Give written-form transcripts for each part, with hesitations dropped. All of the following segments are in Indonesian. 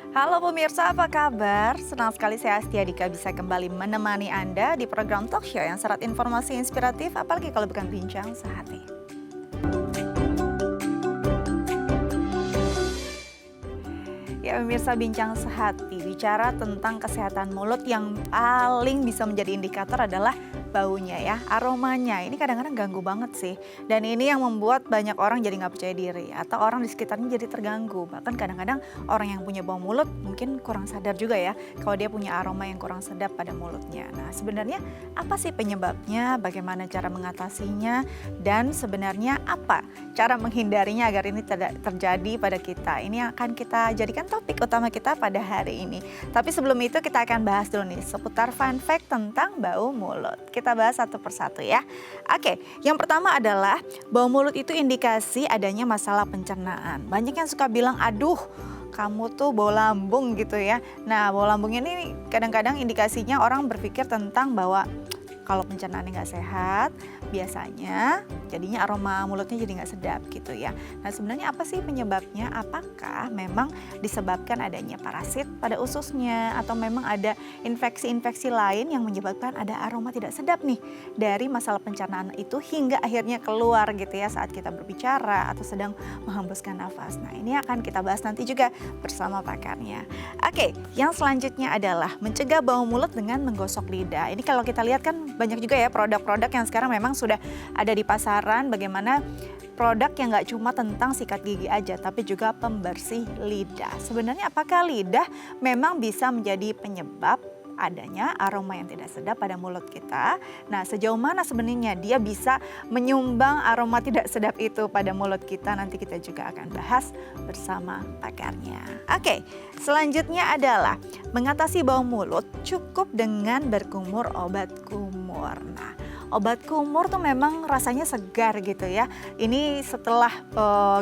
Halo pemirsa, apa kabar? Senang sekali saya Astia Dika bisa kembali menemani Anda di program talk show yang syarat informasi inspiratif, apalagi kalau bukan bincang sehati. Ya pemirsa, bincang sehati bicara tentang kesehatan mulut yang paling bisa menjadi indikator adalah baunya ya, aromanya. Ini kadang-kadang ganggu banget sih. Dan ini yang membuat banyak orang jadi nggak percaya diri atau orang di sekitarnya jadi terganggu. Bahkan kadang-kadang orang yang punya bau mulut mungkin kurang sadar juga ya kalau dia punya aroma yang kurang sedap pada mulutnya. Nah sebenarnya apa sih penyebabnya, bagaimana cara mengatasinya, dan sebenarnya apa cara menghindarinya agar ini tidak terjadi pada kita. Ini akan kita jadikan topik utama kita pada hari ini. Tapi sebelum itu kita akan bahas dulu nih seputar fun fact tentang bau mulut. Kita bahas satu persatu ya. Oke, yang pertama adalah bau mulut itu indikasi adanya masalah pencernaan. Banyak yang suka bilang, aduh kamu tuh bau lambung gitu ya. Nah bau lambung ini kadang-kadang indikasinya orang berpikir tentang bahwa kalau pencernaannya nggak sehat, biasanya jadinya aroma mulutnya jadi nggak sedap gitu ya. Nah sebenarnya apa sih penyebabnya? Apakah memang disebabkan adanya parasit pada ususnya atau memang ada infeksi-infeksi lain yang menyebabkan ada aroma tidak sedap nih dari masalah pencernaan itu hingga akhirnya keluar gitu ya saat kita berbicara atau sedang menghembuskan nafas. Nah ini akan kita bahas nanti juga bersama pakarnya. Oke, yang selanjutnya adalah mencegah bau mulut dengan menggosok lidah. Ini kalau kita lihat kan banyak juga ya produk-produk yang sekarang memang sudah ada di pasaran, bagaimana produk yang nggak cuma tentang sikat gigi aja tapi juga pembersih lidah. Sebenarnya apakah lidah memang bisa menjadi penyebab adanya aroma yang tidak sedap pada mulut kita? Nah sejauh mana sebenarnya dia bisa menyumbang aroma tidak sedap itu pada mulut kita? Nanti kita juga akan bahas bersama pakarnya. Oke, selanjutnya adalah mengatasi bau mulut cukup dengan berkumur obat kumur. Nah obat kumur tuh memang rasanya segar gitu ya. Ini setelah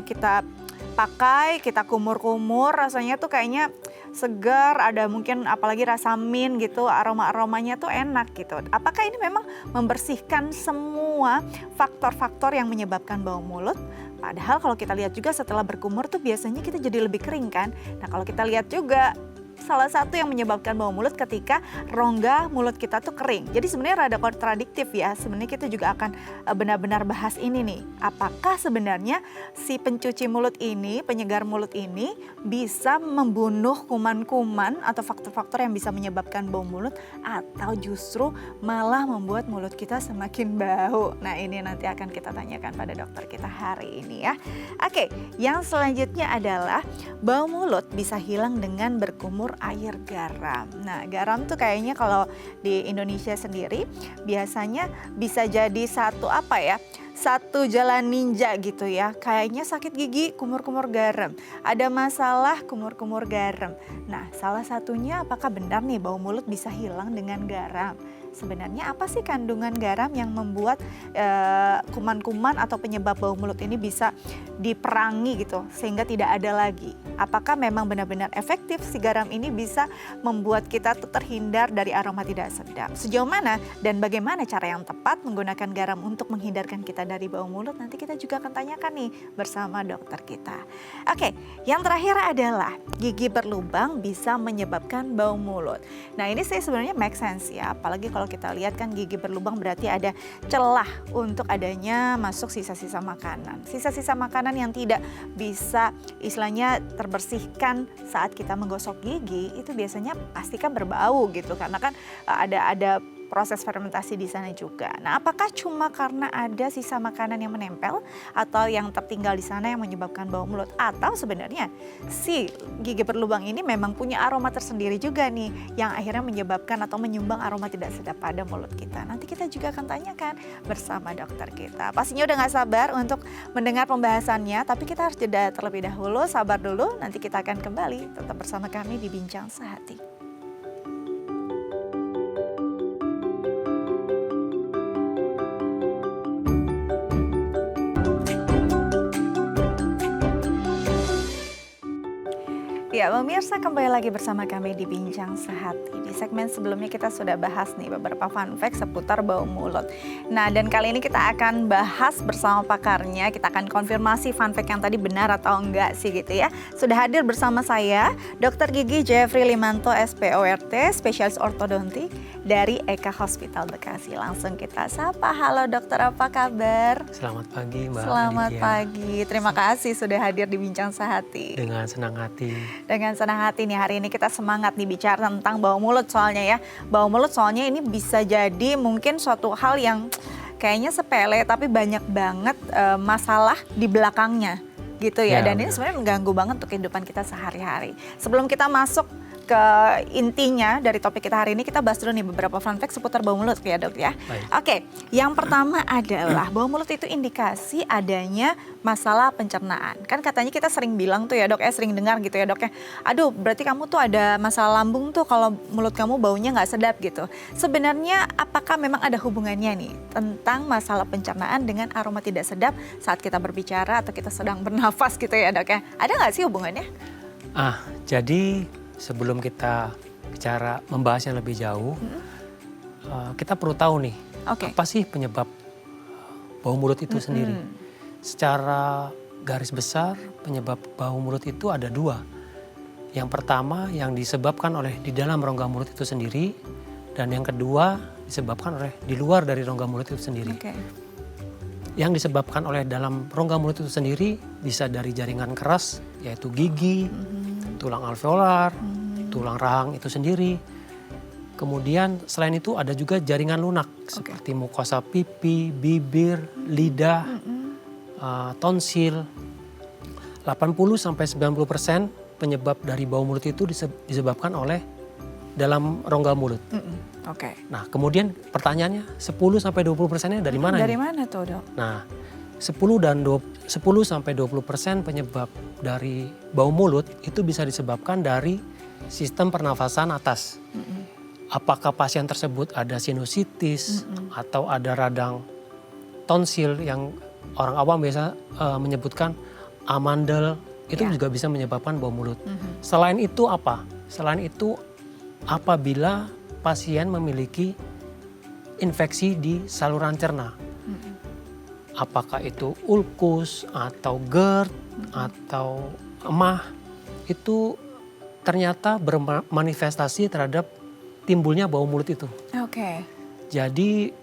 kita pakai, kita kumur-kumur, rasanya tuh kayaknya segar, ada mungkin apalagi rasa mint gitu, aroma-aromanya tuh enak gitu. Apakah ini memang membersihkan semua faktor-faktor yang menyebabkan bau mulut? Padahal kalau kita lihat juga setelah berkumur tuh biasanya kita jadi lebih kering kan. Nah kalau kita lihat juga salah satu yang menyebabkan bau mulut ketika rongga mulut kita tuh kering. Jadi sebenarnya rada kontradiktif ya. Sebenarnya kita juga akan benar-benar bahas ini nih. Apakah sebenarnya si pencuci mulut ini, penyegar mulut ini bisa membunuh kuman-kuman atau faktor-faktor yang bisa menyebabkan bau mulut atau justru malah membuat mulut kita semakin bau. Nah ini nanti akan kita tanyakan pada dokter kita hari ini ya. Oke, yang selanjutnya adalah bau mulut bisa hilang dengan berkumur air garam. Nah garam tuh kayaknya kalau di Indonesia sendiri biasanya bisa jadi satu jalan ninja gitu ya. Kayaknya sakit gigi kumur-kumur garam, ada masalah kumur-kumur garam. Nah salah satunya apakah benar nih bau mulut bisa hilang dengan garam? Sebenarnya apa sih kandungan garam yang membuat kuman-kuman atau penyebab bau mulut ini bisa diperangi gitu sehingga tidak ada lagi? Apakah memang benar-benar efektif si garam ini bisa membuat kita tuh terhindar dari aroma tidak sedap? Sejauh mana dan bagaimana cara yang tepat menggunakan garam untuk menghindarkan kita dari bau mulut? Nanti kita juga akan tanyakan nih bersama dokter kita. Oke, yang terakhir adalah gigi berlubang bisa menyebabkan bau mulut. Nah ini sih sebenarnya make sense ya, apalagi kalau kita lihat kan gigi berlubang berarti ada celah untuk adanya masuk sisa-sisa makanan. Sisa-sisa makanan yang tidak bisa istilahnya terbersihkan saat kita menggosok gigi itu biasanya pasti kan berbau gitu karena kan ada proses fermentasi di sana juga. Nah, apakah cuma karena ada sisa makanan yang menempel atau yang tertinggal di sana yang menyebabkan bau mulut? Atau sebenarnya si gigi berlubang ini memang punya aroma tersendiri juga nih yang akhirnya menyebabkan atau menyumbang aroma tidak sedap pada mulut kita. Nanti kita juga akan tanyakan bersama dokter kita. Pastinya udah gak sabar untuk mendengar pembahasannya, tapi kita harus jeda terlebih dahulu, sabar dulu, nanti kita akan kembali. Tetap bersama kami di Bincang Sehati. Ya, pemirsa kembali lagi bersama kami di Bincang Sehati. Di segmen sebelumnya kita sudah bahas nih beberapa fun fact seputar bau mulut. Nah, dan kali ini kita akan bahas bersama pakarnya. Kita akan konfirmasi fun fact yang tadi benar atau enggak sih gitu ya. Sudah hadir bersama saya Dr. Gigi Jeffrey Limanto SPORT, spesialis ortodontik dari Eka Hospital Bekasi. Langsung kita sapa. Halo dokter, apa kabar? Selamat pagi Mbak Selamat Aditya. pagi. Terima kasih sudah hadir di Bincang Sehati. Dengan senang hati. Dengan senang hati nih, hari ini kita semangat nih bicara tentang bau mulut soalnya ya. Bau mulut soalnya ini bisa jadi mungkin suatu hal yang kayaknya sepele tapi banyak banget masalah di belakangnya gitu ya. Dan ini sebenarnya mengganggu banget untuk kehidupan kita sehari-hari. Sebelum kita masuk ke intinya dari topik kita hari ini, kita bahas dulu nih beberapa fun fact seputar bau mulut ya dok ya. Oke, yang pertama adalah bau mulut itu indikasi adanya masalah pencernaan. Kan katanya kita sering bilang tuh ya dok, sering dengar gitu ya dok ya. Aduh, berarti kamu tuh ada masalah lambung tuh kalau mulut kamu baunya nggak sedap gitu. Sebenarnya apakah memang ada hubungannya nih tentang masalah pencernaan dengan aroma tidak sedap saat kita berbicara atau kita sedang bernafas gitu ya dok ya? Ada nggak sih hubungannya? Jadi sebelum kita bicara membahas yang lebih jauh, kita perlu tahu nih, apa sih penyebab bau mulut itu sendiri. Secara garis besar penyebab bau mulut itu ada dua. Yang pertama yang disebabkan oleh di dalam rongga mulut itu sendiri, dan yang kedua disebabkan oleh di luar dari rongga mulut itu sendiri. Yang disebabkan oleh dalam rongga mulut itu sendiri bisa dari jaringan keras, yaitu gigi, tulang alveolar, tulang rahang itu sendiri. Kemudian selain itu ada juga jaringan lunak seperti mukosa pipi, bibir, lidah, tonsil. 80-90% penyebab dari bau mulut itu disebabkan oleh dalam rongga mulut. Nah, kemudian pertanyaannya 10-20%-nya dari mana? Dari mana tuh dok? Nah, 10-20% penyebab dari bau mulut itu bisa disebabkan dari sistem pernafasan atas. Apakah pasien tersebut ada sinusitis atau ada radang tonsil yang orang awam biasa menyebutkan amandel, itu juga bisa menyebabkan bau mulut. Selain itu apa? Selain itu apabila pasien memiliki infeksi di saluran cerna. Apakah itu ulkus atau GERD atau emah, itu ternyata bermanifestasi terhadap timbulnya bau mulut itu. Jadi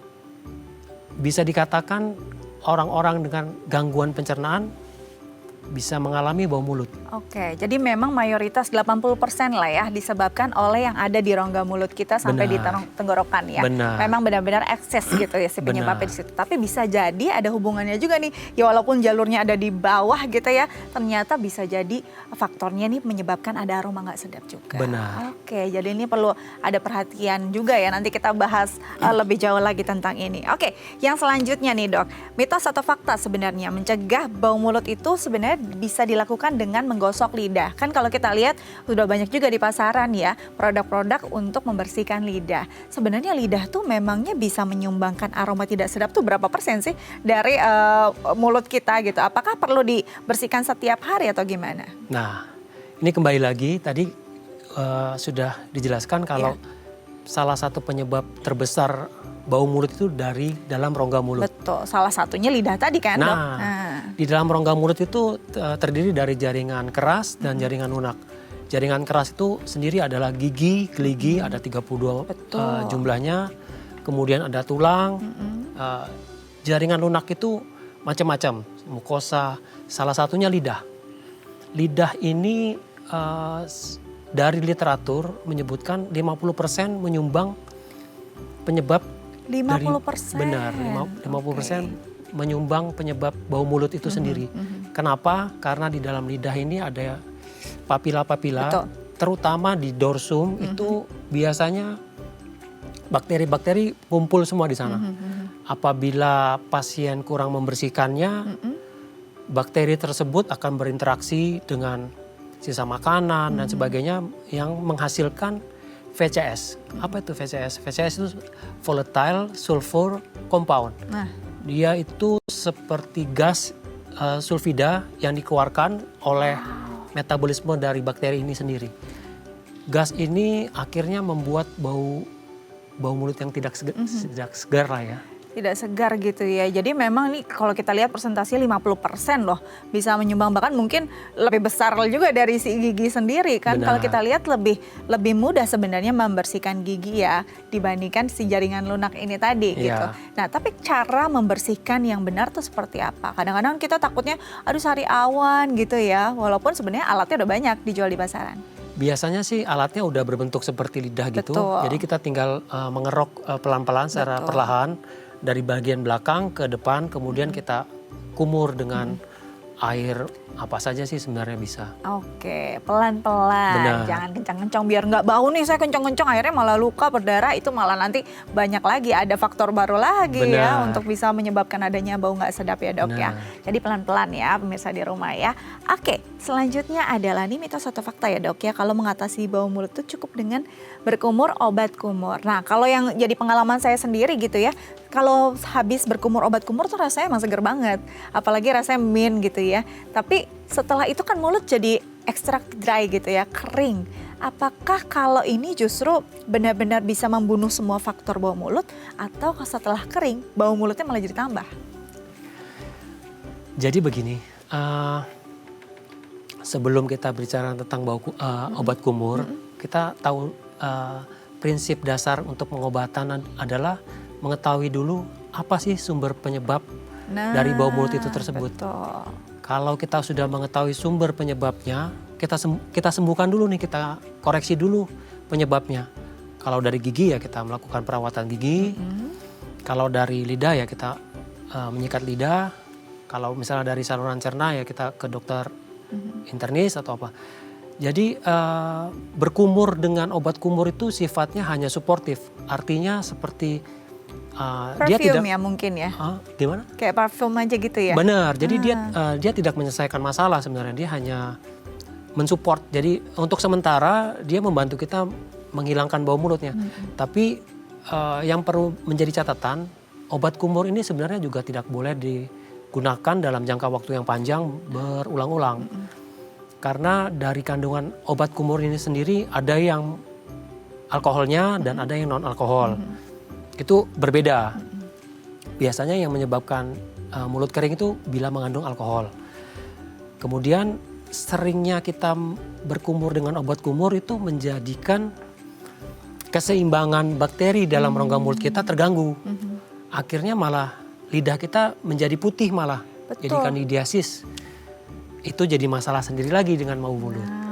bisa dikatakan orang-orang dengan gangguan pencernaan bisa mengalami bau mulut. Jadi memang mayoritas 80% lah ya disebabkan oleh yang ada di rongga mulut kita sampai di tenggorokan ya. Memang benar-benar ekses gitu ya si penyebabnya di situ. Tapi bisa jadi ada hubungannya juga nih. Ya walaupun jalurnya ada di bawah gitu ya, ternyata bisa jadi faktornya nih menyebabkan ada aroma nggak sedap juga. Jadi ini perlu ada perhatian juga ya. Nanti kita bahas lebih jauh lagi tentang ini. Yang selanjutnya nih dok, mitos atau fakta sebenarnya mencegah bau mulut itu sebenarnya bisa dilakukan dengan menggosok lidah. Kan kalau kita lihat sudah banyak juga di pasaran ya produk-produk untuk membersihkan lidah. Sebenarnya lidah tuh memangnya bisa menyumbangkan aroma tidak sedap tuh berapa persen sih dari mulut kita gitu? Apakah perlu dibersihkan setiap hari atau gimana? Nah, ini kembali lagi tadi sudah dijelaskan kalau salah satu penyebab terbesar bau mulut itu dari dalam rongga mulut. Betul, salah satunya lidah tadi kan dok? Di dalam rongga mulut itu terdiri dari jaringan keras dan jaringan lunak. Jaringan keras itu sendiri adalah gigi, geligi, ada 32 jumlahnya. Kemudian ada tulang. Jaringan lunak itu macam-macam, mukosa, salah satunya lidah. Lidah ini dari literatur menyebutkan 50% menyumbang penyebab 50%? Benar, 50% menyumbang penyebab bau mulut itu sendiri. Kenapa? Karena di dalam lidah ini ada papila-papila, terutama di dorsum itu biasanya bakteri-bakteri kumpul semua di sana. Apabila pasien kurang membersihkannya, bakteri tersebut akan berinteraksi dengan sisa makanan dan sebagainya yang menghasilkan VCS. Apa itu VCS? VCS itu volatile sulfur compound. Dia itu seperti gas sulfida yang dikeluarkan oleh metabolisme dari bakteri ini sendiri. Gas ini akhirnya membuat bau mulut yang tidak segar lah ya. Tidak segar gitu ya. Jadi memang nih kalau kita lihat persentase 50% loh bisa menyumbang, bahkan mungkin lebih besar juga dari si gigi sendiri kan. Benar. Kalau kita lihat lebih mudah sebenarnya membersihkan gigi ya dibandingkan si jaringan lunak ini tadi gitu. Nah, tapi cara membersihkan yang benar tuh seperti apa? Kadang-kadang kita takutnya aduh sariawan gitu ya. Walaupun sebenarnya alatnya udah banyak dijual di pasaran. Biasanya sih alatnya udah berbentuk seperti lidah gitu. Betul. Jadi kita tinggal mengerok pelan-pelan secara perlahan dari bagian belakang ke depan, kemudian kita kumur dengan air apa saja sih sebenarnya bisa. Oke, pelan-pelan, Benar. jangan kencang-kencang biar nggak bau nih, saya kencang-kencang akhirnya malah luka berdarah, itu malah nanti banyak lagi, ada faktor baru lagi ya Benar. untuk bisa menyebabkan adanya bau nggak sedap ya dok ya. Benar. Jadi pelan-pelan ya pemirsa di rumah ya. Oke, selanjutnya adalah nih mitos atau fakta ya dok ya, kalau mengatasi bau mulut itu cukup dengan berkumur obat kumur. Nah kalau yang jadi pengalaman saya sendiri gitu ya, kalau habis berkumur obat kumur tuh rasanya emang seger banget, apalagi rasanya mint gitu ya. Tapi setelah itu kan mulut jadi ekstra dry gitu ya, kering. Apakah kalau ini justru benar-benar bisa membunuh semua faktor bau mulut, atau setelah kering bau mulutnya malah jadi tambah? Jadi begini, sebelum kita bicara tentang obat kumur, kita tahu prinsip dasar untuk pengobatan adalah mengetahui dulu apa sih sumber penyebab dari bau mulut itu tersebut. Betul. Kalau kita sudah mengetahui sumber penyebabnya, kita sembuhkan dulu nih, kita koreksi dulu penyebabnya. Kalau dari gigi ya kita melakukan perawatan gigi. Kalau dari lidah ya kita menyikat lidah. Kalau misalnya dari saluran cerna ya kita ke dokter internis atau apa. Jadi berkumur dengan obat kumur itu sifatnya hanya suportif. Artinya seperti dia tidak Ya mungkin ya. Gimana? Kayak parfum aja gitu ya. Benar. Jadi dia tidak menyelesaikan masalah sebenarnya. Dia hanya mensupport. Jadi untuk sementara dia membantu kita menghilangkan bau mulutnya. Tapi yang perlu menjadi catatan, obat kumur ini sebenarnya juga tidak boleh digunakan dalam jangka waktu yang panjang berulang-ulang. Karena dari kandungan obat kumur ini sendiri ada yang alkoholnya dan ada yang non alkohol. Itu berbeda. Biasanya yang menyebabkan mulut kering itu bila mengandung alkohol. Kemudian seringnya kita berkumur dengan obat kumur itu menjadikan keseimbangan bakteri dalam rongga mulut kita terganggu. Akhirnya malah lidah kita menjadi putih malah. Betul. Jadi kandidiasis. Itu jadi masalah sendiri lagi dengan bau mulut.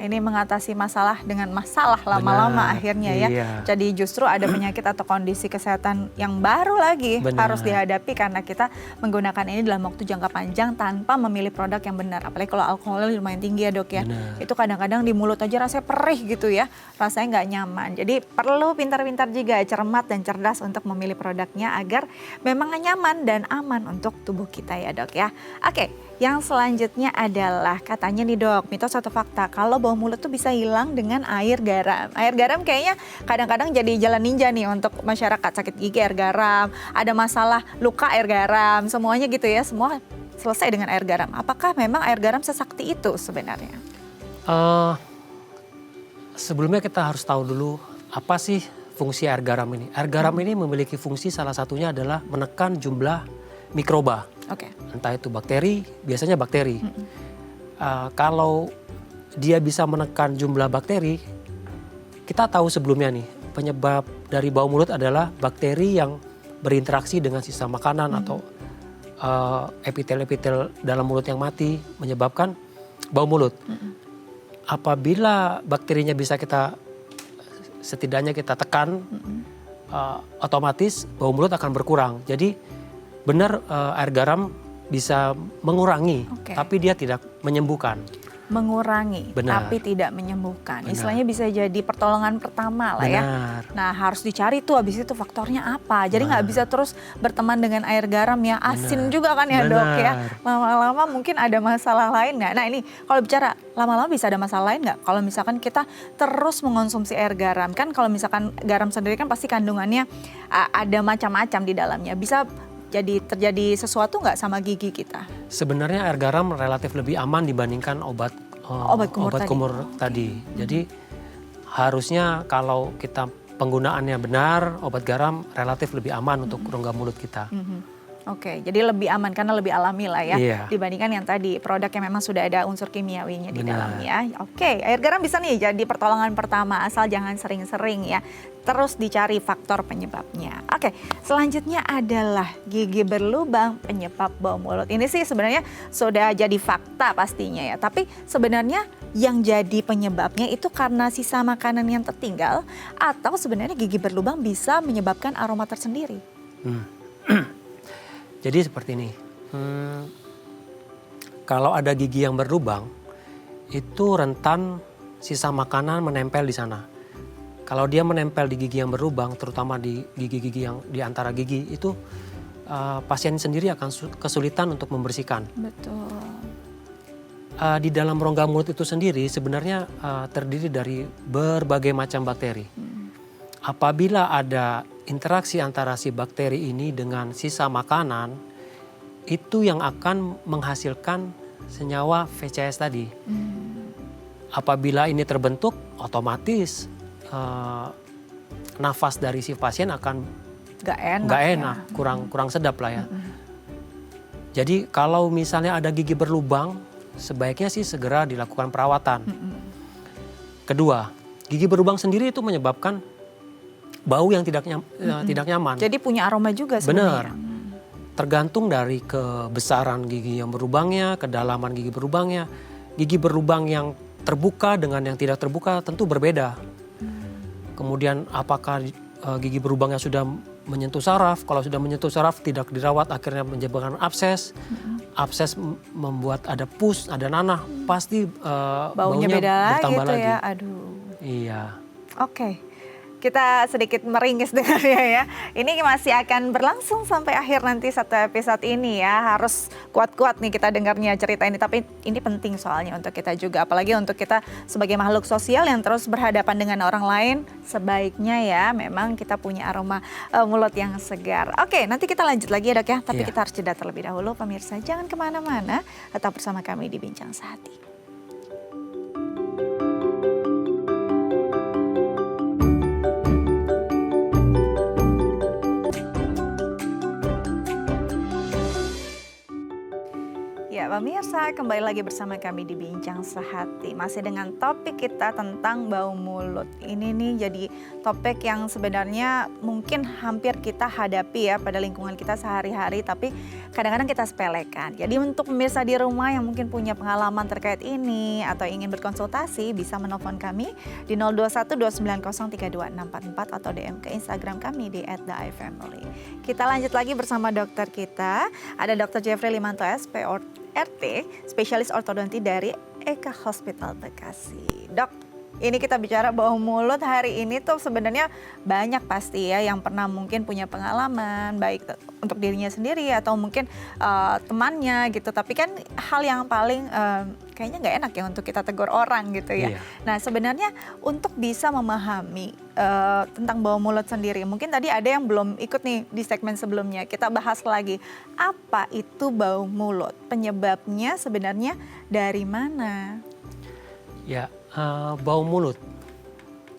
Ini mengatasi masalah dengan masalah lama-lama akhirnya ya. Iya. Jadi justru ada penyakit atau kondisi kesehatan yang baru lagi harus dihadapi karena kita menggunakan ini dalam waktu jangka panjang tanpa memilih produk yang benar. Apalagi kalau alkoholnya lumayan tinggi ya dok ya. Benar. Itu kadang-kadang di mulut aja rasanya perih gitu ya. Rasanya nggak nyaman. Jadi perlu pintar-pintar juga, cermat dan cerdas untuk memilih produknya agar memang nyaman dan aman untuk tubuh kita ya dok ya. Oke, yang selanjutnya adalah katanya nih dok, mitos atau fakta, kalau bau mulut tuh bisa hilang dengan air garam. Air garam kayaknya kadang-kadang jadi jalan ninja nih untuk masyarakat, sakit gigi air garam, ada masalah luka air garam, semuanya gitu ya, semua selesai dengan air garam. Apakah memang air garam sesakti itu sebenarnya? Sebelumnya kita harus tahu dulu apa sih fungsi air garam ini. Air garam ini memiliki fungsi salah satunya adalah menekan jumlah mikroba. Oke. Entah itu bakteri, biasanya bakteri. Kalau dia bisa menekan jumlah bakteri, kita tahu sebelumnya nih, penyebab dari bau mulut adalah bakteri yang berinteraksi dengan sisa makanan atau epitel-epitel dalam mulut yang mati menyebabkan bau mulut. Apabila bakterinya bisa setidaknya kita tekan, otomatis bau mulut akan berkurang. Jadi benar air garam bisa mengurangi, tapi dia tidak menyembuhkan. Mengurangi, Benar. tapi tidak menyembuhkan. Benar. Istilahnya bisa jadi pertolongan pertama lah ya. Benar. Nah harus dicari tuh habis itu faktornya apa. Jadi nggak bisa terus berteman dengan air garam ya. Asin juga kan ya dok ya. Lama-lama mungkin ada masalah lain nggak? Nah ini kalau bicara lama-lama bisa ada masalah lain nggak? Kalau misalkan kita terus mengonsumsi air garam. Kan kalau misalkan garam sendiri kan pasti kandungannya ada macam-macam di dalamnya. Bisa terjadi sesuatu nggak sama gigi kita? Sebenarnya air garam relatif lebih aman dibandingkan obat Obat kumur tadi. Jadi harusnya kalau kita penggunaannya benar, obat garam relatif lebih aman untuk rongga mulut kita. Oke, jadi lebih aman karena lebih alami lah ya, Iya. dibandingkan yang tadi produk yang memang sudah ada unsur kimiawinya di Benar. dalamnya. Oke, air garam bisa nih jadi pertolongan pertama, asal jangan sering-sering ya. Terus dicari faktor penyebabnya. Oke, selanjutnya adalah gigi berlubang penyebab bau mulut. Ini sih sebenarnya sudah jadi fakta pastinya ya. Tapi sebenarnya yang jadi penyebabnya itu karena sisa makanan yang tertinggal atau sebenarnya gigi berlubang bisa menyebabkan aroma tersendiri. Jadi seperti ini, kalau ada gigi yang berlubang, itu rentan sisa makanan menempel di sana. Kalau dia menempel di gigi yang berlubang, terutama di gigi-gigi yang di antara gigi, itu pasien sendiri akan kesulitan untuk membersihkan. Betul. Di dalam rongga mulut itu sendiri sebenarnya terdiri dari berbagai macam bakteri. Apabila ada interaksi antara si bakteri ini dengan sisa makanan, itu yang akan menghasilkan senyawa VCS tadi. Apabila ini terbentuk, otomatis nafas dari si pasien akan Gak enak, kurang sedap lah ya. Jadi kalau misalnya ada gigi berlubang, sebaiknya sih segera dilakukan perawatan. Kedua, gigi berlubang sendiri itu menyebabkan bau yang tidak nyaman. Jadi punya aroma juga Benar. sebenarnya. Tergantung dari kebesaran gigi yang berlubangnya, kedalaman gigi berlubangnya. Gigi berlubang yang terbuka dengan yang tidak terbuka tentu berbeda. Kemudian apakah gigi berlubangnya sudah menyentuh saraf? Kalau sudah menyentuh saraf tidak dirawat akhirnya menyebabkan abses. Abses membuat ada pus, ada nanah. Pasti Baunya beda bertambah gitu lagi. ya. Aduh. Iya. Oke. Kita sedikit meringis dengarnya ya. Ini masih akan berlangsung sampai akhir nanti satu episode ini ya. Harus kuat-kuat nih kita dengarnya cerita ini. Tapi ini penting soalnya untuk kita juga. Apalagi untuk kita sebagai makhluk sosial yang terus berhadapan dengan orang lain. Sebaiknya ya memang kita punya aroma mulut yang segar. Oke, nanti kita lanjut lagi ya dok ya. Tapi Iya. kita harus jeda terlebih dahulu pemirsa. Jangan kemana-mana. Tetap bersama kami di Bincang Sehati. Ya pemirsa, kembali lagi bersama kami di Bincang Sehati. Masih dengan topik kita tentang bau mulut. Ini nih jadi topik yang sebenarnya mungkin hampir kita hadapi ya pada lingkungan kita sehari-hari. Tapi kadang-kadang kita sepelekan. Jadi untuk pemirsa di rumah yang mungkin punya pengalaman terkait ini atau ingin berkonsultasi, bisa menelpon kami di 021-290-32644 atau DM ke Instagram kami di @theifamily. Kita lanjut lagi bersama dokter kita. Ada Dr. Jeffrey Limanto RT, spesialis ortodonti dari Eka Hospital Bekasi. Dok, ini kita bicara bau mulut hari ini tuh sebenarnya banyak pasti ya yang pernah mungkin punya pengalaman baik untuk dirinya sendiri atau mungkin temannya gitu. Tapi kan hal yang paling kayaknya nggak enak ya untuk kita tegur orang gitu ya. Iya. Nah sebenarnya untuk bisa memahami tentang bau mulut sendiri, mungkin tadi ada yang belum ikut nih di segmen sebelumnya. Kita bahas lagi apa itu bau mulut, penyebabnya sebenarnya dari mana? Ya, bau mulut.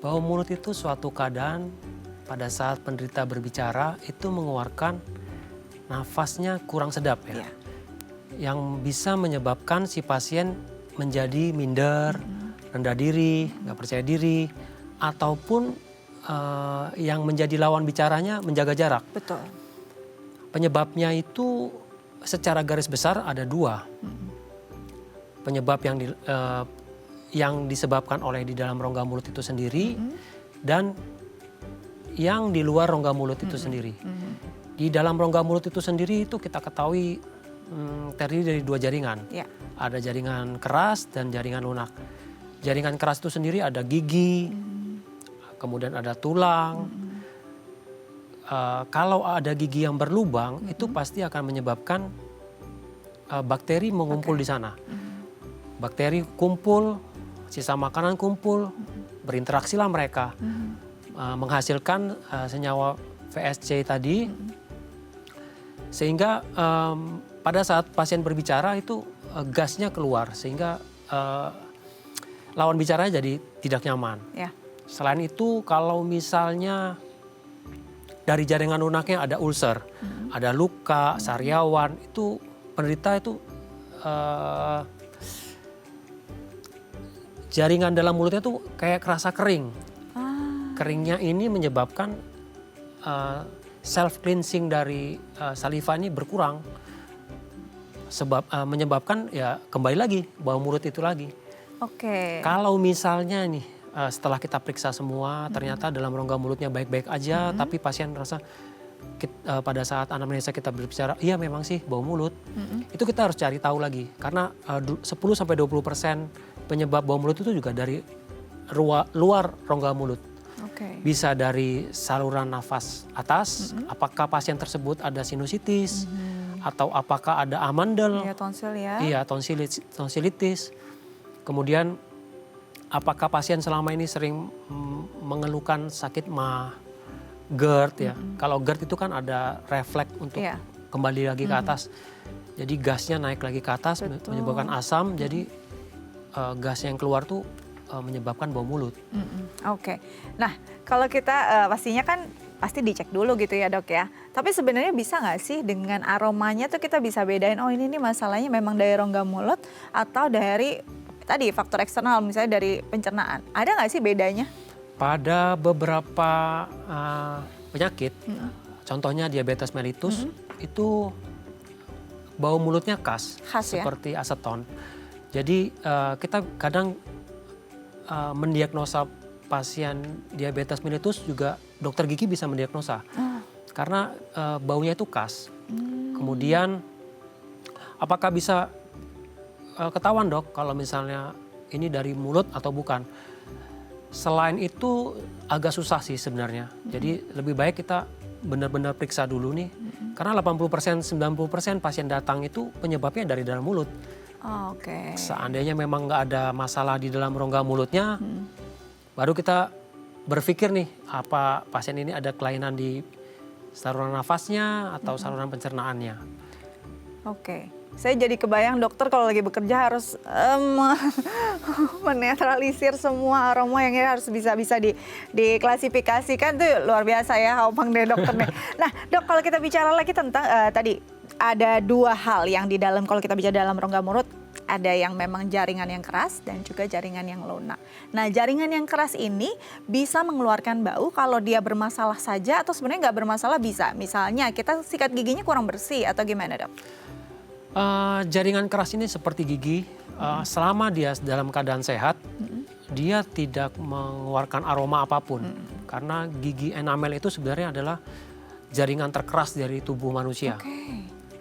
Bau mulut itu suatu keadaan pada saat penderita berbicara itu mengeluarkan nafasnya kurang sedap ya. Ya. Yang bisa menyebabkan si pasien menjadi minder, rendah diri, nggak percaya diri, ataupun yang menjadi lawan bicaranya menjaga jarak. Betul. Penyebabnya itu secara garis besar ada dua. Penyebab yang disebabkan oleh di dalam rongga mulut itu sendiri dan yang di luar rongga mulut itu sendiri. Di dalam rongga mulut itu sendiri itu kita ketahui terdiri dari dua jaringan. Ya. Ada jaringan keras dan jaringan lunak. Jaringan keras itu sendiri ada gigi, kemudian ada tulang. Kalau ada gigi yang berlubang itu pasti akan menyebabkan bakteri mengumpul di sana. Bakteri kumpul, sisa makanan kumpul, berinteraksilah mereka, menghasilkan senyawa VSC tadi, sehingga pada saat pasien berbicara itu gasnya keluar, sehingga lawan bicaranya jadi tidak nyaman. Ya. Selain itu kalau misalnya dari jaringan lunaknya ada ulcer, ada luka, sariawan, itu penderita itu jaringan dalam mulutnya tuh kayak kerasa kering. Keringnya ini menyebabkan self cleansing dari saliva ini berkurang, menyebabkan ya kembali lagi bau mulut itu lagi. Oke. Kalau misalnya nih setelah kita periksa semua ternyata dalam rongga mulutnya baik-baik aja, tapi pasien merasa pada saat anamnesa kita berbicara, iya memang sih bau mulut. Itu kita harus cari tahu lagi karena 10-20% penyebab bau mulut itu juga dari luar rongga mulut. Oke. Bisa dari saluran nafas atas, apakah pasien tersebut ada sinusitis, atau apakah ada amandel, Iya, tonsil ya. iya tonsilitis. Kemudian apakah pasien selama ini sering mengeluhkan sakit MAH, GERD ya. Kalau GERD itu kan ada refleks untuk Iya. kembali lagi ke atas. Jadi gasnya naik lagi ke atas menyebabkan asam, jadi gas yang keluar tuh menyebabkan bau mulut. Oke. Nah, kalau kita pastinya kan pasti dicek dulu gitu ya dok ya. Tapi sebenarnya bisa nggak sih dengan aromanya tuh kita bisa bedain, oh ini nih masalahnya memang dari rongga mulut atau dari tadi faktor eksternal misalnya dari pencernaan. Ada nggak sih bedanya? Pada beberapa penyakit, contohnya diabetes mellitus, itu bau mulutnya khas Ya? seperti aseton. Jadi kita kadang mendiagnosa pasien diabetes mellitus juga dokter gigi bisa mendiagnosa. Karena baunya itu khas. Kemudian apakah bisa ketahuan dok kalau misalnya ini dari mulut atau bukan? Selain itu agak susah sih sebenarnya. Jadi lebih baik kita benar-benar periksa dulu nih. Karena 80%, 90% pasien datang itu penyebabnya dari dalam mulut. Oke. Seandainya memang nggak ada masalah di dalam rongga mulutnya, baru kita berpikir nih apa pasien ini ada kelainan di saluran nafasnya atau saluran pencernaannya. Oke. Saya jadi kebayang dokter kalau lagi bekerja harus menetralisir semua aroma yang harus bisa diklasifikasikan tuh luar biasa ya, opang deh dokter nih. Nah dok, kalau kita bicara lagi tentang tadi ada dua hal yang di dalam, kalau kita bicara dalam rongga mulut, ada yang memang jaringan yang keras dan juga jaringan yang lunak. Nah jaringan yang keras ini bisa mengeluarkan bau kalau dia bermasalah saja atau sebenarnya nggak bermasalah bisa. Misalnya kita sikat giginya kurang bersih atau gimana dok? Jaringan keras ini seperti gigi, selama dia dalam keadaan sehat, dia tidak mengeluarkan aroma apapun. Karena gigi enamel itu sebenarnya adalah jaringan terkeras dari tubuh manusia.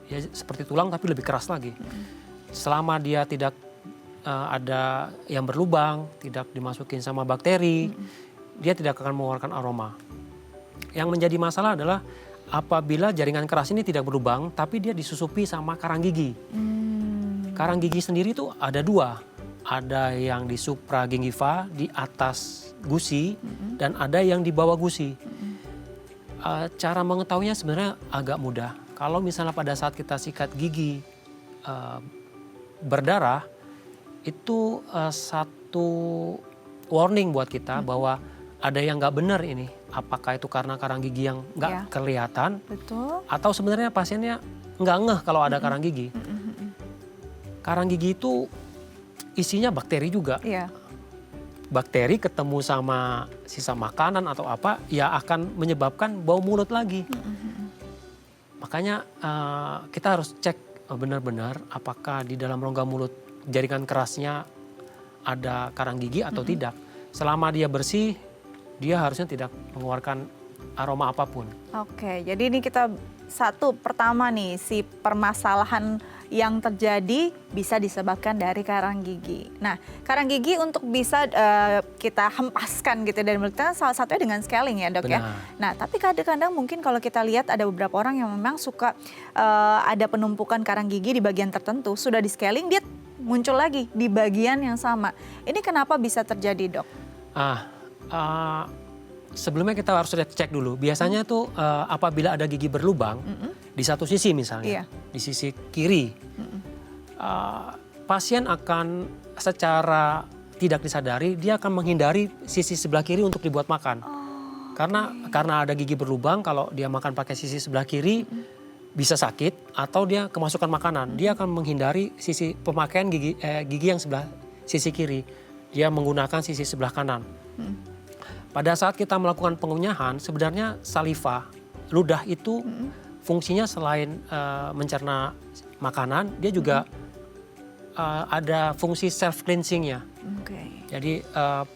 Ya, seperti tulang tapi lebih keras lagi. Selama dia tidak ada yang berlubang, tidak dimasukin sama bakteri, dia tidak akan mengeluarkan aroma. Yang menjadi masalah adalah apabila jaringan keras ini tidak berlubang, tapi dia disusupi sama karang gigi. Karang gigi sendiri itu ada dua. Ada yang di supragingiva, di atas gusi, dan ada yang di bawah gusi. Cara mengetahuinya sebenarnya agak mudah. Kalau misalnya pada saat kita sikat gigi berdarah, itu satu warning buat kita bahwa ada yang nggak benar ini. Apakah itu karena karang gigi yang nggak kelihatan, atau sebenarnya pasiennya nggak ngeh kalau ada karang gigi. Karang gigi itu isinya bakteri juga. Bakteri ketemu sama sisa makanan atau apa, ya akan menyebabkan bau mulut lagi. Makanya kita harus cek benar-benar apakah di dalam rongga mulut jaringan kerasnya ada karang gigi atau tidak. Selama dia bersih, dia harusnya tidak mengeluarkan aroma apapun. Oke, jadi ini kita satu pertama nih, si permasalahan yang terjadi bisa disebabkan dari karang gigi. Nah, karang gigi untuk bisa kita hempaskan gitu dari mulut kita salah satunya dengan scaling ya dok. Benar. Ya. Nah, tapi kadang-kadang mungkin kalau kita lihat ada beberapa orang yang memang suka ada penumpukan karang gigi di bagian tertentu, sudah di scaling dia muncul lagi di bagian yang sama. Ini kenapa bisa terjadi dok? Sebelumnya kita harus cek dulu. Biasanya tuh apabila ada gigi berlubang di satu sisi misalnya, di sisi kiri, pasien akan secara tidak disadari dia akan menghindari sisi sebelah kiri untuk dibuat makan. Karena ada gigi berlubang, kalau dia makan pakai sisi sebelah kiri bisa sakit atau dia kemasukan makanan. Dia akan menghindari sisi pemakaian gigi yang sebelah sisi kiri. Dia menggunakan sisi sebelah kanan. Pada saat kita melakukan pengunyahan, sebenarnya saliva, ludah itu fungsinya selain mencerna makanan, dia juga ada fungsi self cleansingnya. Jadi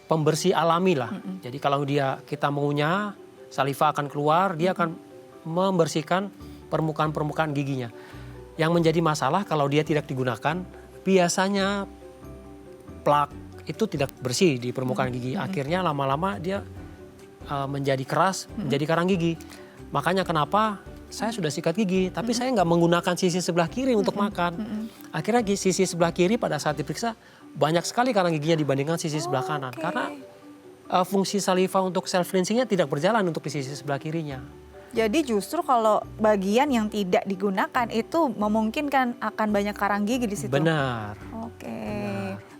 pembersih alami lah. Jadi kalau kita mengunyah, saliva akan keluar, dia akan membersihkan permukaan-permukaan giginya. Yang menjadi masalah kalau dia tidak digunakan, biasanya plak itu tidak bersih di permukaan gigi. Akhirnya lama-lama dia menjadi keras, menjadi karang gigi. Makanya kenapa saya sudah sikat gigi, tapi saya nggak menggunakan sisi sebelah kiri untuk makan. Akhirnya sisi sebelah kiri pada saat diperiksa banyak sekali karang giginya dibandingkan sisi sebelah kanan. Karena fungsi saliva untuk self cleansingnya tidak berjalan untuk di sisi sebelah kirinya. Jadi justru kalau bagian yang tidak digunakan itu memungkinkan akan banyak karang gigi di situ. Benar.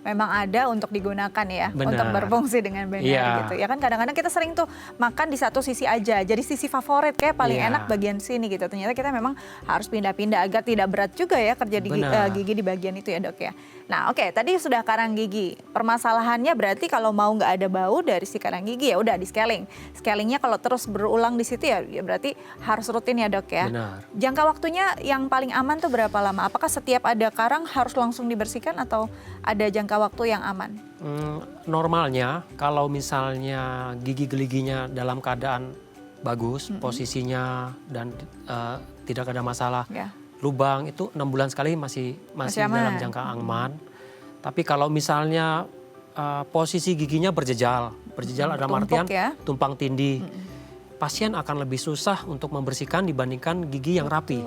Memang ada untuk digunakan ya, untuk berfungsi dengan benar gitu. Ya kan kadang-kadang kita sering tuh makan di satu sisi aja, jadi sisi favorit kayak paling enak bagian sini gitu. Ternyata kita memang harus pindah-pindah agar tidak berat juga ya kerja di gigi di bagian itu ya dok ya. Nah tadi sudah karang gigi. Permasalahannya berarti kalau mau nggak ada bau dari si karang gigi ya udah di scaling. Scalingnya kalau terus berulang di situ ya berarti harus rutin ya dok ya. Benar. Jangka waktunya yang paling aman tuh berapa lama? Apakah setiap ada karang harus langsung dibersihkan atau ada jangka waktu yang aman? Normalnya kalau misalnya gigi geliginya dalam keadaan bagus, posisinya dan tidak ada masalah, lubang itu 6 bulan sekali masih dalam jangka aman. Tapi kalau misalnya posisi giginya berjejal dalam artian tumpang tindih, pasien akan lebih susah untuk membersihkan dibandingkan gigi yang rapi.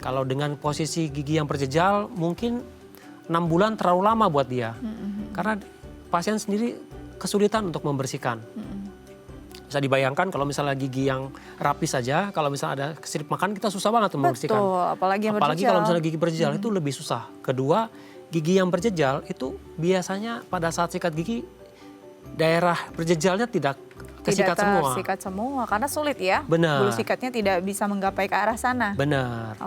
Kalau dengan posisi gigi yang berjejal mungkin 6 bulan terlalu lama buat dia. Karena pasien sendiri kesulitan untuk membersihkan. Bisa dibayangkan kalau misalnya gigi yang rapi saja, kalau misalnya ada keselip makan kita susah banget membersihkan. Apalagi kalau misalnya gigi berjejal itu lebih susah. Kedua, gigi yang berjejal itu biasanya pada saat sikat gigi daerah berjejalnya tidak tersikat semua karena sulit ya. Benar. Bulu sikatnya tidak bisa menggapai ke arah sana. Benar.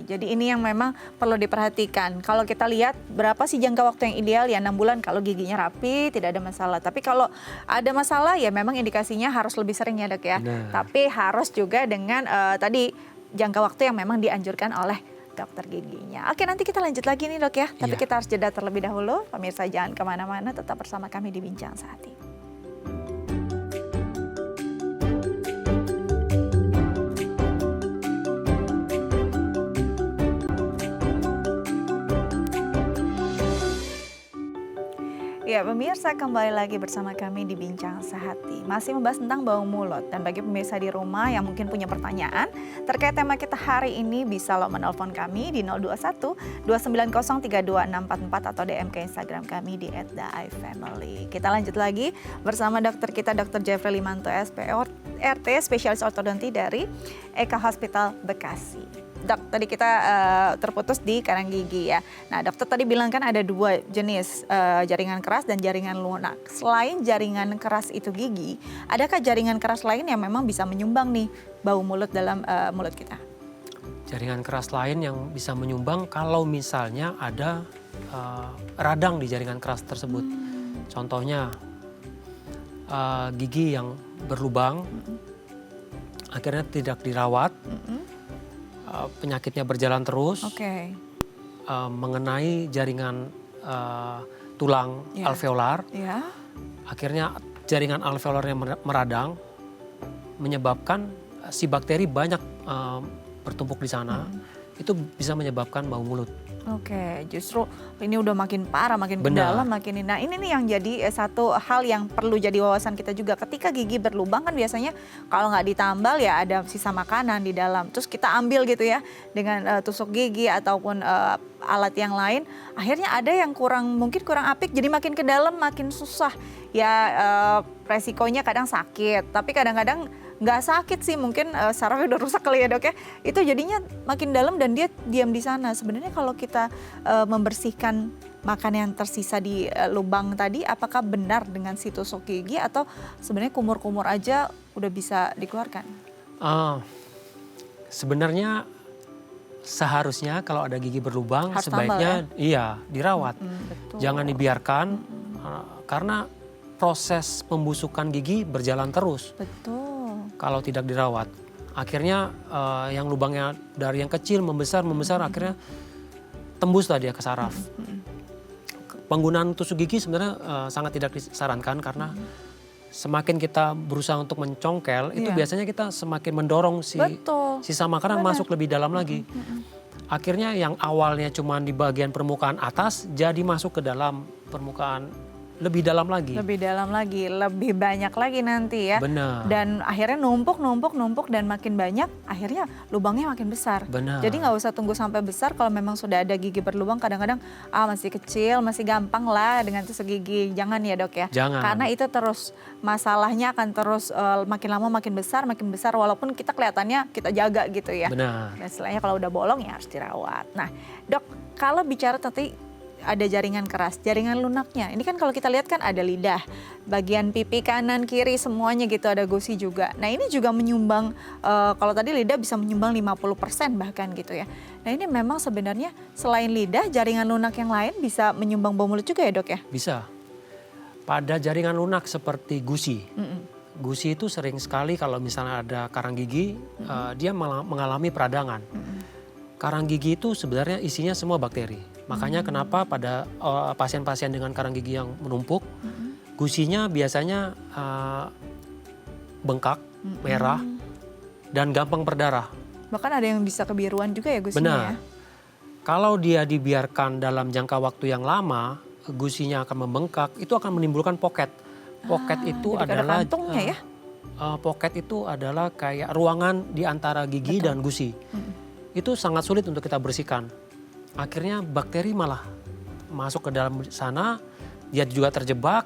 Jadi ini yang memang perlu diperhatikan. Kalau kita lihat berapa sih jangka waktu yang ideal ya 6 bulan kalau giginya rapi tidak ada masalah. Tapi kalau ada masalah ya memang indikasinya harus lebih sering ya dok ya. Benar. Tapi harus juga dengan tadi jangka waktu yang memang dianjurkan oleh dokter giginya. Nanti kita lanjut lagi nih dok ya. Tapi kita harus jeda terlebih dahulu. Pemirsa jangan kemana-mana, tetap bersama kami di Bincang Sehati. Ya pemirsa, kembali lagi bersama kami di Bincang Sehati. Masih membahas tentang bau mulut. Dan bagi pemirsa di rumah yang mungkin punya pertanyaan terkait tema kita hari ini, bisa lo menelpon kami di 021-290-32644 atau DM ke Instagram kami di @daifamily. Kita lanjut lagi bersama dokter kita, Dr. Jeffrey Limanto, SPORT, spesialis ortodonti dari Eka Hospital Bekasi. Dok, tadi kita terputus di karang gigi ya. Nah, dokter tadi bilang kan ada 2 jenis jaringan keras dan jaringan lunak. Selain jaringan keras itu gigi, adakah jaringan keras lain yang memang bisa menyumbang nih bau mulut dalam mulut kita? Jaringan keras lain yang bisa menyumbang kalau misalnya ada radang di jaringan keras tersebut. Contohnya gigi yang berlubang, akhirnya tidak dirawat. Penyakitnya berjalan terus, mengenai jaringan tulang alveolar, akhirnya jaringan alveolarnya meradang, menyebabkan si bakteri banyak bertumpuk di sana, itu bisa menyebabkan bau mulut. Justru ini udah makin parah, makin ke dalam, makin ini. Nah ini nih yang jadi satu hal yang perlu jadi wawasan kita juga. Ketika gigi berlubang kan biasanya kalau nggak ditambal ya ada sisa makanan di dalam. Terus kita ambil gitu ya dengan tusuk gigi ataupun alat yang lain. Akhirnya ada yang mungkin kurang apik, jadi makin ke dalam makin susah. Ya resikonya kadang sakit, tapi kadang-kadang nggak sakit sih, mungkin sarafnya udah rusak kali ya dok ya. Itu jadinya makin dalam dan dia diam di sana. Sebenarnya kalau kita membersihkan makan yang tersisa di lubang tadi, apakah benar dengan si tusuk gigi atau sebenarnya kumur-kumur aja udah bisa dikeluarkan? Sebenarnya seharusnya kalau ada gigi berlubang Harus sebaiknya tambal iya dirawat. Betul. Jangan dibiarkan karena proses pembusukan gigi berjalan terus Betul. kalau tidak dirawat. Akhirnya yang lubangnya dari yang kecil membesar akhirnya tembus lah dia ke saraf. Penggunaan tusuk gigi sebenarnya sangat tidak disarankan karena semakin kita berusaha untuk mencongkel itu Iya. biasanya kita semakin mendorong Betul. sisa makanan masuk lebih dalam lagi. Akhirnya yang awalnya cuma di bagian permukaan atas jadi masuk ke dalam permukaan lebih dalam lagi. Lebih dalam lagi, lebih banyak lagi nanti ya. Benar. Dan akhirnya numpuk dan makin banyak, akhirnya lubangnya makin besar. Benar. Jadi nggak usah tunggu sampai besar kalau memang sudah ada gigi berlubang, kadang-kadang masih kecil, masih gampang lah dengan tusuk gigi. Jangan ya dok ya. Jangan. Karena itu terus masalahnya akan terus makin lama makin besar walaupun kita kelihatannya kita jaga gitu ya. Benar. Dan istilahnya kalau udah bolong ya harus dirawat. Nah dok, kalau bicara tadi ada jaringan keras, jaringan lunaknya. Ini kan kalau kita lihat kan ada lidah, bagian pipi kanan, kiri semuanya gitu, ada gusi juga. Nah ini juga menyumbang, kalau tadi lidah bisa menyumbang 50% bahkan gitu ya. Nah ini memang sebenarnya selain lidah, jaringan lunak yang lain bisa menyumbang bau mulut juga ya dok ya? Bisa. Pada jaringan lunak seperti gusi. Gusi itu sering sekali kalau misalnya ada karang gigi, dia mengalami peradangan. Karang gigi itu sebenarnya isinya semua bakteri. Makanya kenapa pada pasien-pasien dengan karang gigi yang menumpuk, gusinya biasanya bengkak, merah, dan gampang berdarah. Bahkan ada yang bisa kebiruan juga ya gusinya Benar. ya? Kalau dia dibiarkan dalam jangka waktu yang lama, gusinya akan membengkak, itu akan menimbulkan pocket. Pocket itu jadi ada adalah kantongnya ya? Pocket itu adalah kayak ruangan di antara gigi dan gusi. Itu sangat sulit untuk kita bersihkan. Akhirnya bakteri malah masuk ke dalam sana, dia juga terjebak.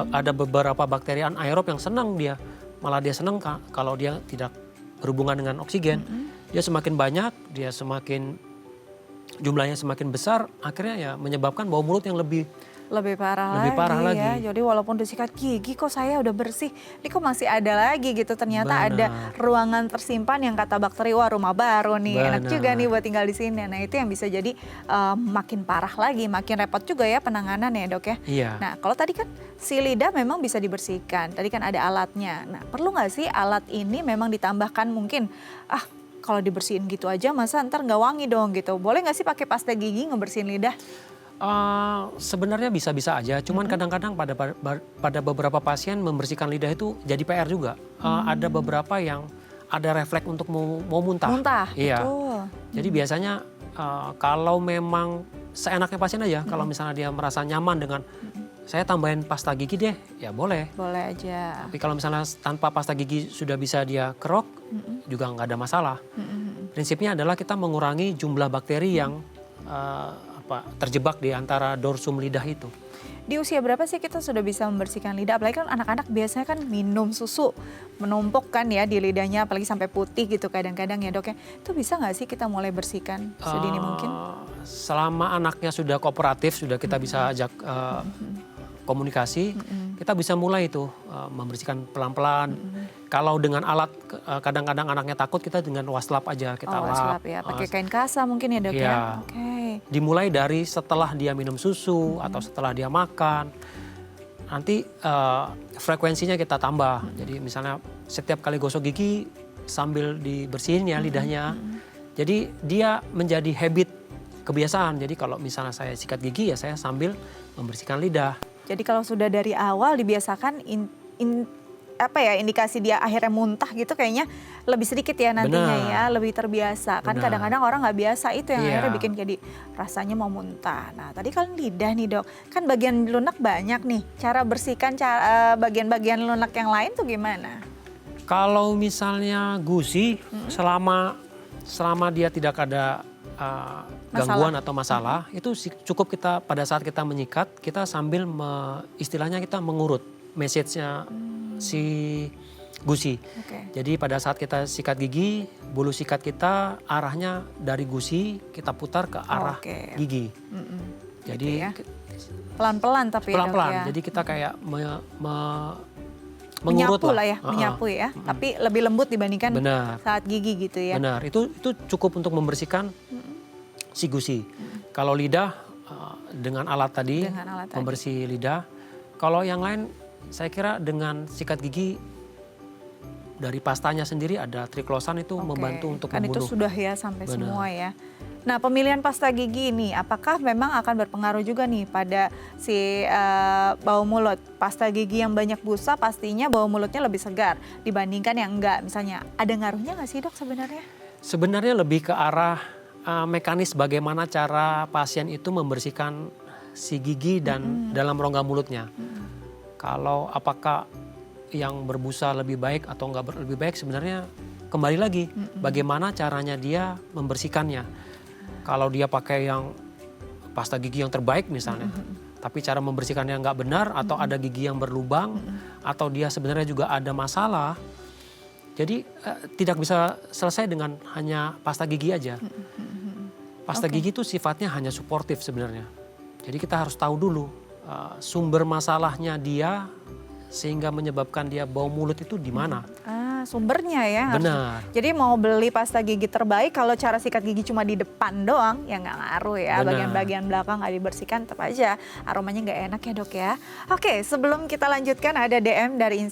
Ada beberapa bakteri anaerob yang senang dia, malah dia senang kalau dia tidak berhubungan dengan oksigen. Dia semakin banyak, dia semakin jumlahnya semakin besar, akhirnya ya menyebabkan bau mulut yang lebih Lebih parah lagi. ya. Jadi walaupun disikat gigi kok saya udah bersih, ini kok masih ada lagi gitu. Ternyata Benar. ada ruangan tersimpan yang kata bakteri, wah rumah baru nih, enak Benar. juga nih buat tinggal di sini. Nah itu yang bisa jadi makin parah lagi, makin repot juga ya penanganan ya dok ya. Iya. Nah kalau tadi kan si lidah memang bisa dibersihkan, tadi kan ada alatnya. Nah perlu nggak sih alat ini memang ditambahkan mungkin, kalau dibersihin gitu aja masa ntar nggak wangi dong gitu. Boleh nggak sih pakai pasta gigi ngebersihin lidah? Sebenarnya bisa-bisa aja, cuman kadang-kadang pada beberapa pasien membersihkan lidah itu jadi PR juga. Ada beberapa yang ada refleks untuk mau muntah. Muntah, Iya. betul. Jadi biasanya kalau memang seenaknya pasien aja, kalau misalnya dia merasa nyaman dengan saya tambahin pasta gigi deh, ya boleh. Boleh aja. Tapi kalau misalnya tanpa pasta gigi sudah bisa dia kerok, juga nggak ada masalah. Prinsipnya adalah kita mengurangi jumlah bakteri yang terjebak di antara dorsum lidah itu. Di usia berapa sih kita sudah bisa membersihkan lidah? Apalagi kan anak-anak biasanya kan minum susu menumpuk kan ya di lidahnya, apalagi sampai putih gitu kadang-kadang ya dok ya. Itu bisa nggak sih kita mulai bersihkan sedini mungkin? Selama anaknya sudah kooperatif, sudah kita bisa ajak komunikasi, kita bisa mulai itu membersihkan pelan-pelan. Kalau dengan alat kadang-kadang anaknya takut, kita dengan waslap aja kita lap. Waslap ya, pakai kain kasa mungkin ya dok ya. Iya. Oke. Dimulai dari setelah dia minum susu atau setelah dia makan. Nanti frekuensinya kita tambah. Jadi misalnya setiap kali gosok gigi sambil dibersihin ya lidahnya. Jadi dia menjadi habit, kebiasaan. Jadi kalau misalnya saya sikat gigi ya saya sambil membersihkan lidah. Jadi kalau sudah dari awal dibiasakan indikasi dia akhirnya muntah gitu kayaknya lebih sedikit ya nantinya. Benar. Ya, lebih terbiasa. Kan Benar. kadang-kadang orang nggak biasa itu yang Iya. akhirnya bikin jadi rasanya mau muntah. Nah tadi kan lidah nih dok, kan bagian lunak banyak nih. Cara bersihkan bagian-bagian lunak yang lain tuh gimana? Kalau misalnya gusi selama dia tidak ada gangguan atau masalah, itu cukup kita pada saat kita menyikat, kita sambil istilahnya kita mengurut message-nya si gusi. Oke. Jadi pada saat kita sikat gigi, bulu sikat kita arahnya dari gusi kita putar ke arah Oke. gigi. Mm-mm. Jadi Gitu ya. Pelan-pelan tapi ya, Dok, Pelan-pelan. ya. Jadi kita kayak mengurut Menyapu lah ya, menyapu ya. Tapi lebih lembut dibandingkan Benar. saat gigi gitu ya. Benar, itu cukup untuk membersihkan si gusi. Kalau lidah dengan alat tadi, Dengan alat tadi. membersih lidah. Kalau yang lain saya kira dengan sikat gigi dari pastanya sendiri ada triklosan itu Oke, membantu untuk kan membunuh. itu sudah ya sampai Benar. semua ya. Nah, pemilihan pasta gigi ini apakah memang akan berpengaruh juga nih pada si bau mulut? Pasta gigi yang banyak busa pastinya bau mulutnya lebih segar dibandingkan yang enggak. Misalnya ada ngaruhnya nggak sih, Dok, sebenarnya? Sebenarnya lebih ke arah mekanis bagaimana cara pasien itu membersihkan si gigi dan dalam rongga mulutnya. Kalau apakah yang berbusa lebih baik atau enggak lebih baik, sebenarnya kembali lagi bagaimana caranya dia membersihkannya. Kalau dia pakai yang pasta gigi yang terbaik misalnya, tapi cara membersihkannya nggak benar atau ada gigi yang berlubang atau dia sebenarnya juga ada masalah, jadi tidak bisa selesai dengan hanya pasta gigi aja. Pasta gigi itu sifatnya hanya suportif sebenarnya. Jadi kita harus tahu dulu sumber masalahnya dia sehingga menyebabkan dia bau mulut itu di mana. Sumbernya ya. Benar. Jadi mau beli pasta gigi terbaik kalau cara sikat gigi cuma di depan doang ya nggak ngaruh ya. Benar. Bagian-bagian belakang nggak dibersihkan tetap aja aromanya nggak enak ya, Dok ya. Oke, sebelum kita lanjutkan ada DM dari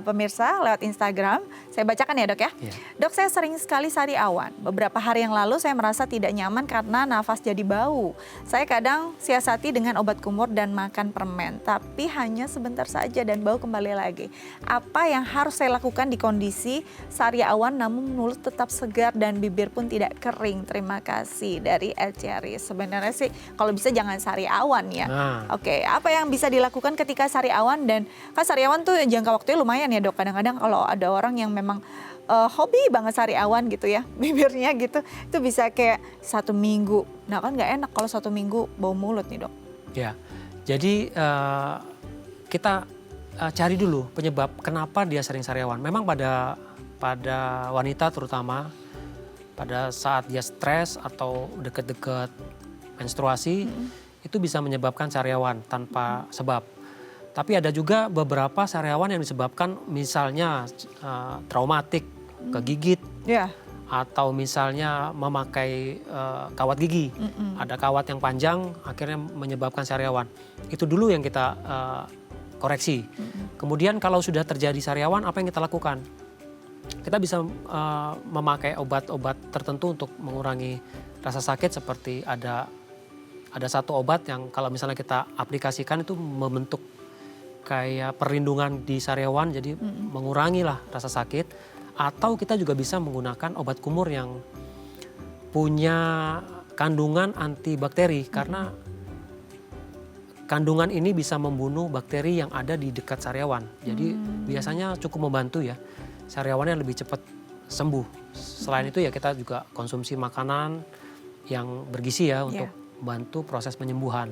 pemirsa lewat Instagram. Saya bacakan ya, Dok ya. Iya. Dok, saya sering sekali sari awan. Beberapa hari yang lalu saya merasa tidak nyaman karena nafas jadi bau. Saya kadang siasati dengan obat kumur dan makan permen, tapi hanya sebentar saja dan bau kembali lagi. Apa yang harus saya lakukan di kondisi sari awan namun mulut tetap segar dan bibir pun tidak kering? Terima kasih dari El Cherry. Sebenarnya sih kalau bisa jangan sari awan ya. Nah. Oke, apa yang bisa dilakukan ketika sari awan? Dan kan sari awan tuh jangka waktunya lumayan ya, Dok. Kadang-kadang kalau ada orang yang memang hobi banget sari awan gitu ya, bibirnya gitu, itu bisa kayak 1 minggu. Nah kan nggak enak kalau 1 minggu bau mulut nih, Dok. Ya, jadi kita cari dulu penyebab kenapa dia sering sari awan. Memang pada wanita terutama pada saat dia stres atau deket-deket menstruasi itu bisa menyebabkan sari awan tanpa sebab. Tapi ada juga beberapa sari awan yang disebabkan misalnya traumatik, kegigit, Ya. atau misalnya memakai kawat gigi. Ada kawat yang panjang akhirnya menyebabkan sari awan. Itu dulu yang kita koreksi. Kemudian kalau sudah terjadi sari awan, apa yang kita lakukan? Kita bisa memakai obat-obat tertentu untuk mengurangi rasa sakit, seperti ada satu obat yang kalau misalnya kita aplikasikan itu membentuk kayak perlindungan di sari awan, jadi mengurangi lah rasa sakit. Atau kita juga bisa menggunakan obat kumur yang punya kandungan antibakteri karena kandungan ini bisa membunuh bakteri yang ada di dekat sari awan. Jadi biasanya cukup membantu ya, sari awannya lebih cepat sembuh. Selain itu ya kita juga konsumsi makanan yang bergizi ya untuk bantu proses penyembuhan.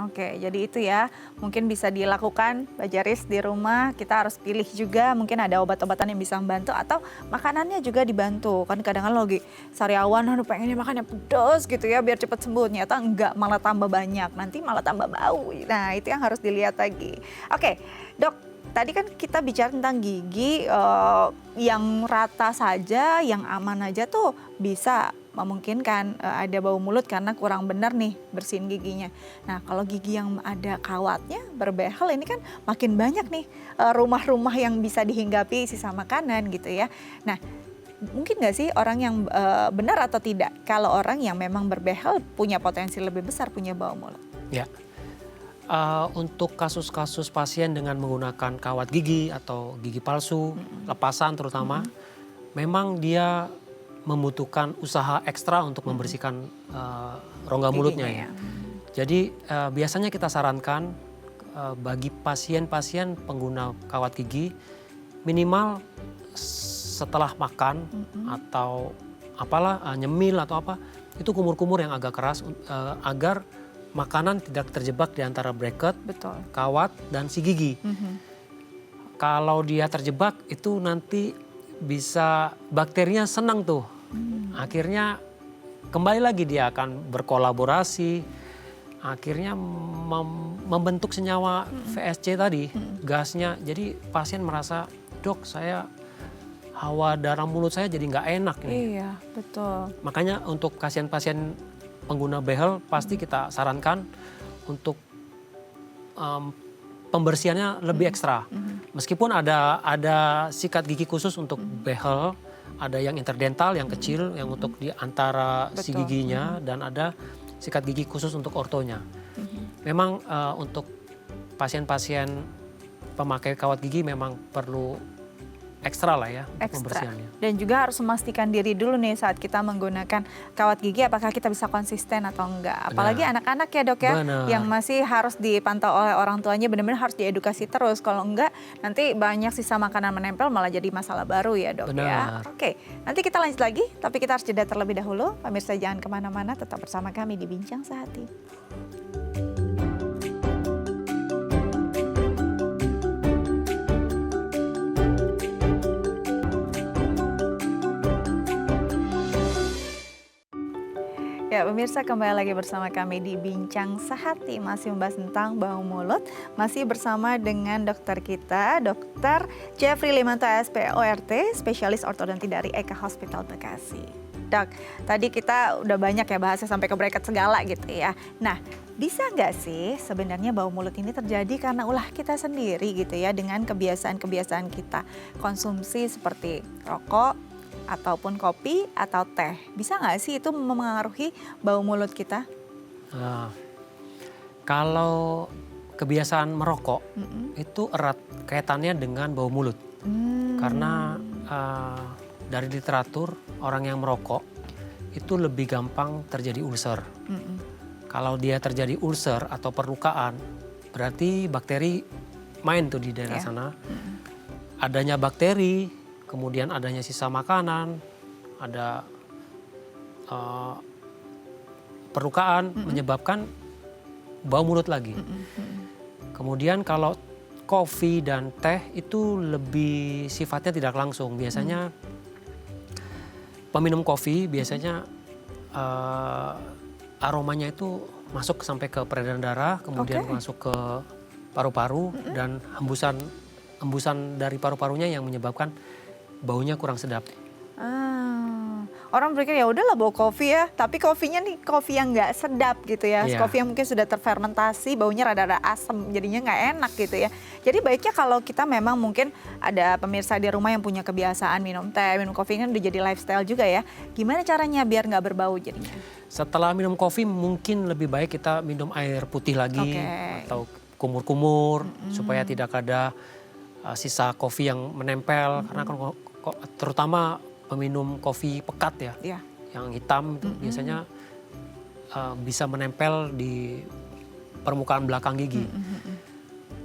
Oke, jadi itu ya mungkin bisa dilakukan Mbak Jaris di rumah. Kita harus pilih juga, mungkin ada obat-obatan yang bisa membantu atau makanannya juga dibantu. Kan kadang-kadang lagi sari awan, aduh pengennya makannya pedas gitu ya biar cepat sembuh. Ternyata enggak, malah tambah banyak, nanti malah tambah bau. Nah itu yang harus dilihat lagi. Oke, Dok, tadi kan kita bicara tentang gigi yang rata saja, yang aman aja tuh bisa memungkinkan ada bau mulut karena kurang benar nih bersihin giginya. Nah kalau gigi yang ada kawatnya, berbehel, ini kan makin banyak nih rumah-rumah yang bisa dihinggapi sisa makanan gitu ya. Nah mungkin nggak sih orang yang benar atau tidak kalau orang yang memang berbehel punya potensi lebih besar punya bau mulut? Ya, untuk kasus-kasus pasien dengan menggunakan kawat gigi atau gigi palsu, lepasan terutama, memang dia membutuhkan usaha ekstra untuk membersihkan rongga mulutnya ya. Jadi biasanya kita sarankan bagi pasien-pasien pengguna kawat gigi minimal setelah makan atau apalah nyemil atau apa, itu kumur-kumur yang agak keras agar makanan tidak terjebak di antara bracket, kawat dan si gigi. Kalau dia terjebak itu nanti bisa bakterinya senang tuh. Akhirnya kembali lagi dia akan berkolaborasi, akhirnya membentuk senyawa VSC tadi, gasnya. Jadi pasien merasa, dok saya hawa dalam mulut saya jadi nggak enak nih. Iya, betul. Makanya untuk pasien-pasien pengguna behel pasti kita sarankan untuk pembersihannya lebih ekstra. Meskipun ada sikat gigi khusus untuk behel, ada yang interdental yang kecil yang untuk di antara si Betul. giginya, dan ada sikat gigi khusus untuk ortonya. Memang untuk pasien-pasien pemakai kawat gigi memang perlu ekstra lah ya untuk Ekstra. pembersihannya. Dan juga harus memastikan diri dulu nih saat kita menggunakan kawat gigi apakah kita bisa konsisten atau enggak. Apalagi anak-anak ya dok ya, Benar. yang masih harus dipantau oleh orang tuanya, benar-benar harus diedukasi terus. Kalau enggak nanti banyak sisa makanan menempel malah jadi masalah baru ya dok ya. Benar. Oke, nanti kita lanjut lagi tapi kita harus jeda terlebih dahulu. Pemirsa jangan kemana-mana, tetap bersama kami di Bincang Sehati. Ya pemirsa, kembali lagi bersama kami di Bincang Sehati, masih membahas tentang bau mulut, masih bersama dengan dokter kita, Dr. Jeffrey Limanto SPORT, spesialis ortodonti dari Eka Hospital Bekasi. Dok, tadi kita udah banyak ya bahasnya sampai ke bracket segala gitu ya. Nah, bisa nggak sih sebenarnya bau mulut ini terjadi karena ulah kita sendiri gitu ya, dengan kebiasaan-kebiasaan kita konsumsi seperti rokok, ataupun kopi atau teh. Bisa nggak sih itu mempengaruhi bau mulut kita? Kalau kebiasaan merokok itu erat kaitannya dengan bau mulut. Karena dari literatur orang yang merokok itu lebih gampang terjadi ulcer. Kalau dia terjadi ulcer atau perlukaan, berarti bakteri main tuh di daerah sana. Adanya bakteri, kemudian adanya sisa makanan, ada perlukaan menyebabkan bau mulut lagi. Kemudian kalau kopi dan teh itu lebih sifatnya tidak langsung. Biasanya peminum kopi biasanya aromanya itu masuk sampai ke peredaran darah, kemudian masuk ke paru-paru, dan hembusan dari paru-parunya yang menyebabkan baunya kurang sedap. Orang berpikir ya udahlah bau kopi ya, tapi kopinya nih kopi yang nggak sedap gitu ya. Iya. Kopi yang mungkin sudah terfermentasi, baunya rada-rada asam, jadinya nggak enak gitu ya. Jadi baiknya kalau kita memang mungkin ada pemirsa di rumah yang punya kebiasaan minum teh, minum kopi, kan udah jadi lifestyle juga ya. Gimana caranya biar nggak berbau jadinya? Setelah minum kopi mungkin lebih baik kita minum air putih lagi atau kumur-kumur supaya tidak ada sisa kopi yang menempel, karena terutama peminum kopi pekat ya, yang hitam itu biasanya bisa menempel di permukaan belakang gigi.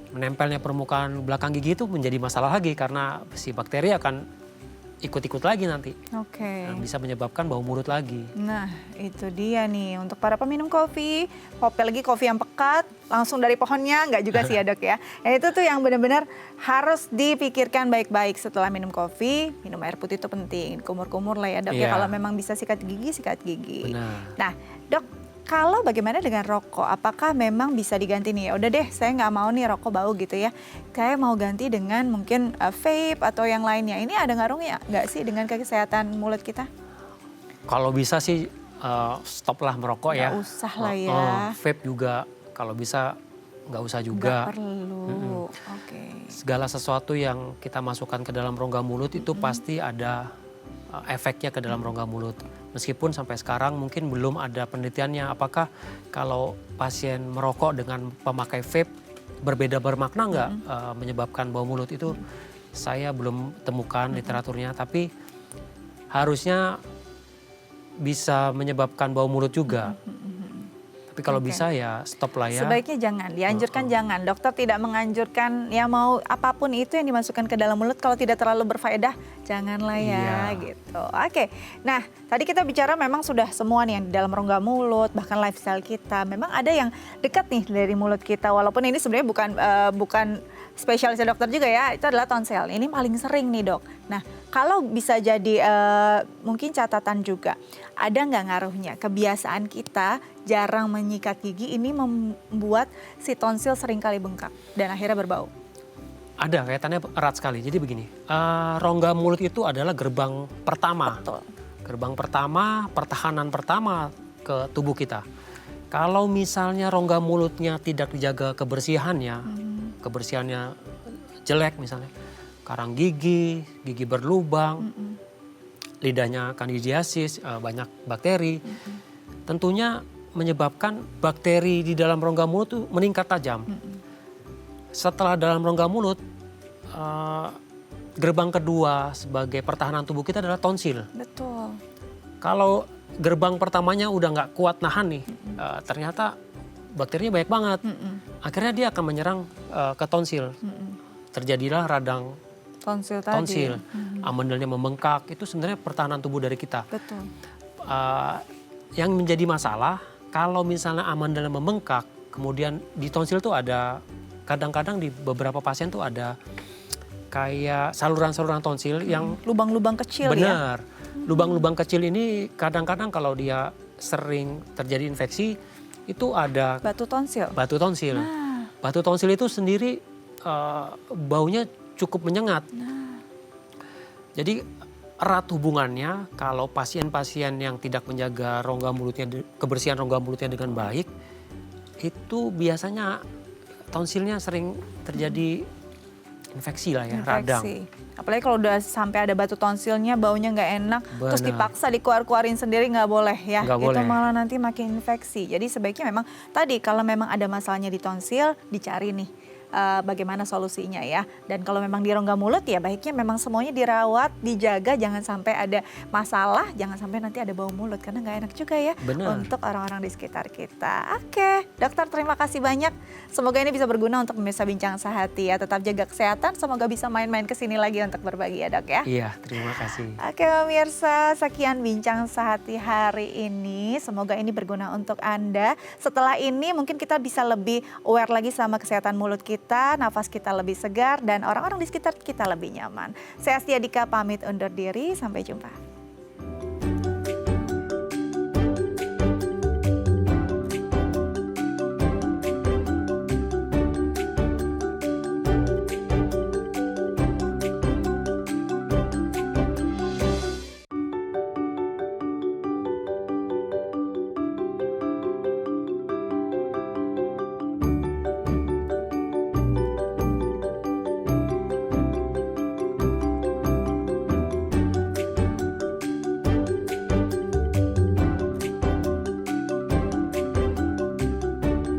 Menempelnya permukaan belakang gigi itu menjadi masalah lagi karena si bakteri akan ikut-ikut lagi nanti. Dan bisa menyebabkan bau mulut lagi. Nah itu dia nih untuk para peminum kopi lagi kopi yang pekat langsung dari pohonnya, nggak juga sih ya dok ya. Itu tuh yang benar-benar harus dipikirkan baik-baik setelah minum kopi, minum air putih itu penting. Kumur-kumur lah ya dok ya, kalau memang bisa sikat gigi, sikat gigi. Benar. Nah dok, kalau bagaimana dengan rokok? Apakah memang bisa diganti nih? Udah deh, saya nggak mau nih rokok bau gitu ya. Saya mau ganti dengan mungkin vape atau yang lainnya. Ini ada ngaruhnya nggak sih dengan kesehatan mulut kita? Kalau bisa sih stoplah merokok ya. Nggak usah lah ya. Vape juga kalau bisa nggak usah juga. Nggak perlu. Segala sesuatu yang kita masukkan ke dalam rongga mulut itu pasti ada efeknya ke dalam rongga mulut. Meskipun sampai sekarang mungkin belum ada penelitiannya apakah kalau pasien merokok dengan pemakai vape berbeda bermakna nggak menyebabkan bau mulut itu, saya belum temukan literaturnya, tapi harusnya bisa menyebabkan bau mulut juga. Tapi kalau bisa ya stop lah ya. Sebaiknya jangan, dianjurkan jangan. Dokter tidak menganjurkan ya mau apapun itu yang dimasukkan ke dalam mulut kalau tidak terlalu berfaedah, janganlah ya gitu. Nah tadi kita bicara memang sudah semua nih yang di dalam rongga mulut, bahkan lifestyle kita. Memang ada yang dekat nih dari mulut kita, walaupun ini sebenarnya bukan spesialisnya dokter juga ya, itu adalah tonsil. Ini paling sering nih dok. Nah kalau bisa jadi mungkin catatan juga, ada nggak ngaruhnya kebiasaan kita jarang menyikat gigi ini membuat si tonsil seringkali bengkak dan akhirnya berbau? Ada, kaitannya erat sekali. Jadi begini, rongga mulut itu adalah gerbang pertama. Betul. Gerbang pertama, pertahanan pertama ke tubuh kita. Kalau misalnya rongga mulutnya tidak dijaga kebersihannya, kebersihannya jelek misalnya, karang gigi, gigi berlubang, lidahnya kandidiasis, banyak bakteri, tentunya menyebabkan bakteri di dalam rongga mulut itu meningkat tajam. Setelah dalam rongga mulut, gerbang kedua sebagai pertahanan tubuh kita adalah tonsil. Betul. Kalau gerbang pertamanya udah nggak kuat nahan nih, ternyata bakterinya banyak banget. Akhirnya dia akan menyerang ke tonsil. Terjadilah radang Tonsil tadi. tonsil, amandelnya membengkak. Itu sebenarnya pertahanan tubuh dari kita. Betul. Yang menjadi masalah kalau misalnya amandelnya membengkak, kemudian di tonsil tuh ada kadang-kadang di beberapa pasien tuh ada kayak saluran-saluran tonsil yang Lubang-lubang kecil ya. benar. Lubang-lubang kecil ini kadang-kadang kalau dia sering terjadi infeksi itu ada Batu tonsil. batu tonsil. Batu tonsil itu sendiri baunya cukup menyengat. Jadi erat hubungannya kalau pasien-pasien yang tidak menjaga rongga mulutnya, kebersihan rongga mulutnya dengan baik, itu biasanya tonsilnya sering terjadi infeksi lah ya, radang. Infeksi. Apalagi kalau udah sampai ada batu tonsilnya, baunya nggak enak, terus Benar. dipaksa dikeluarin sendiri nggak boleh ya. Nggak Itu boleh. malah nanti makin infeksi. Jadi sebaiknya memang tadi kalau memang ada masalahnya di tonsil, dicari nih bagaimana solusinya ya. Dan kalau memang di rongga mulut ya baiknya memang semuanya dirawat, dijaga, jangan sampai ada masalah, jangan sampai nanti ada bau mulut karena nggak enak juga ya Benar. untuk orang-orang di sekitar kita. Oke, dokter terima kasih banyak. Semoga ini bisa berguna untuk pemirsa Bincang Sehati ya. Tetap jaga kesehatan, semoga bisa main-main ke sini lagi untuk berbagi ya dok ya. Iya, terima kasih. Oke pemirsa, sekian Bincang Sehati hari ini. Semoga ini berguna untuk Anda. Setelah ini mungkin kita bisa lebih aware lagi sama kesehatan mulut kita, nafas kita lebih segar, dan orang-orang di sekitar kita lebih nyaman. Saya Astia Dika pamit undur diri, sampai jumpa.